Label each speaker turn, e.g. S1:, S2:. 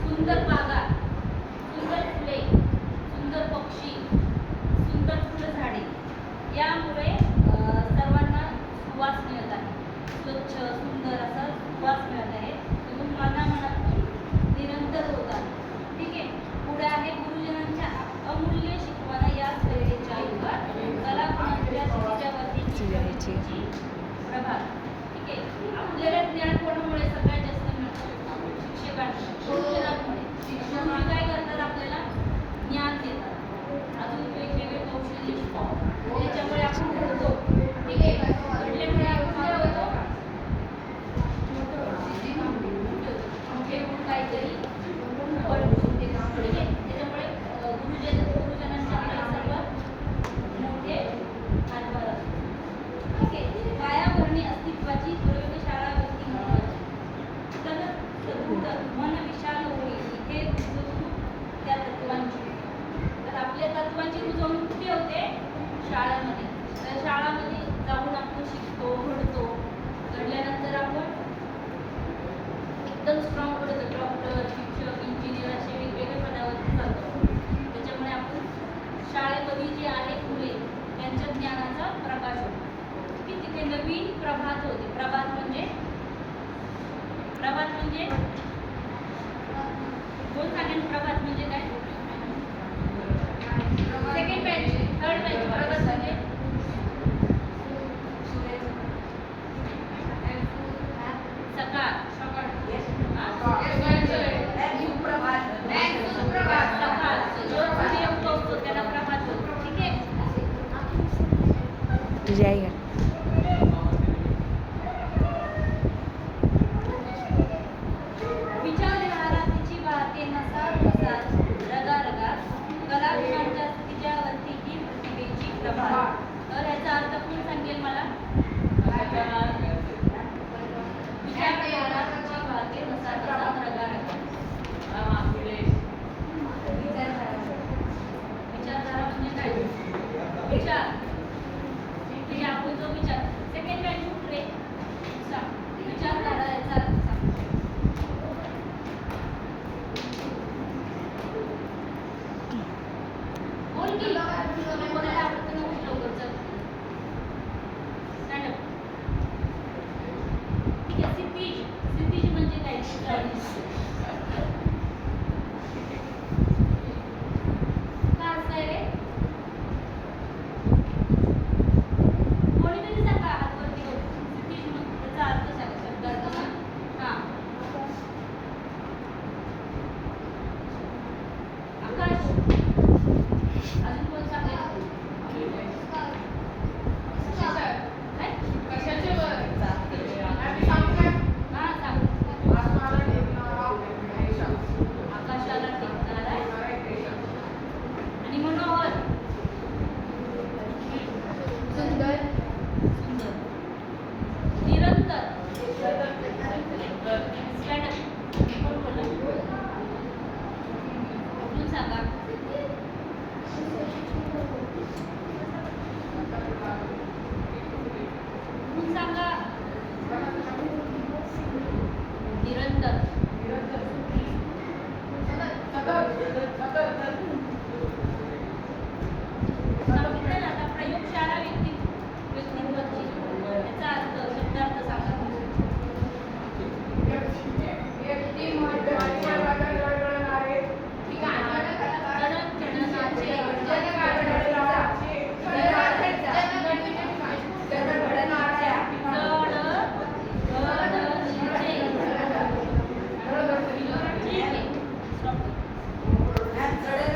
S1: सुंदर बागा, सुंदर फुले, सुंदर पक्षी, सुंदर फुलझाडे यामुळे सर्वांना सुवास मिळत आहे. स्वच्छ सुंदर असा सुवास मिळत आहे. तुम्ही मनामनातून निरंतर होतात. ठीक आहे. पुढे आहे गुरुजनांच्या अमूल्य शिकवण या वेळेच्या युगात कला गुणांच्या स्थितीच्या प्रभात. ठीक आहे. आपल्याला ज्ञान कोणामुळे सगळ्यात जास्त मिळतं? शिक्षकांना. गुरुजनांमुळे. शिक्षक काय करतात? आपल्याला ज्ञान देतात. अजून वेगवेगळे कौशल्य शिकवतात. त्याच्यामुळे आपण घडतो. ठीक आहे. घडल्यामुळे आपण काय होतो? काहीतरी पडतो. ठीक आहे. त्याच्यामुळे गुरुजनांच्या सर्वात मोठे हातभार असतो. ठीक आहे. पायाभरणी अस्तित्वाची प्रयोगशाळा व्यक्ती महत्वाची. तर मन विशाल होईल इथे रुजवणूक त्या तत्वांची. तर आपल्या तत्वांची रुजवणूक कुठे होते? शाळांमध्ये. तर शाळांमध्ये जाऊन आपण शिकतो, घडतो. घडल्यानंतर आपण एकदम स्ट्रॉंग पडतो. डॉक्टर, शिक्षक, इंजिनियर असे वेगवेगळ्या पदावरती चालतो. त्याच्यामुळे आपण शाळेमध्ये जे आहे मुले त्यांच्या ज्ञानाचा प्रकाश होतो. की तिथे नवीन प्रभात होते. प्रभात म्हणजे कोण सांगेल प्रभात म्हणजे काय? Second bench, third bench. प्रभात म्हणजे सकाळ. सकाळ जो सूर्य उगवतो त्याला प्रभात होतो. ठीक आहे.
S2: तुझी आई का?
S1: विचारधारा तिची वाहते नसात नसात रगारगात कला गुणांच्या तिच्यावरती ही प्रतिभेची प्रभात. तर याचा अर्थ कोण सांगेल मला? विचारधारा तिची वाहते नसात नसात रगारगात. विचारधारा म्हणजे काय? विचार. म्हणजे आपण जो विचार. सेकंड बेंच उठले. विचारधारा याचा अर्थ सांग. बोल की कोणाला आवडतं ना उठ लवकर चल. Stand up. ठीक आहे. सिद्धीज म्हणजे काय? काय असतंय रे? कोणीतरी सांगा हातवरती करून. सिद्धीज म्हणजे त्याचा अर्थ सांगा. शब्दार्थ सांग. हां. आकाश. अजून कोण सांगेल? कशाचे वर? हां सांग. आकाशाला टेकणारा आणि मनोहर. सुंदर.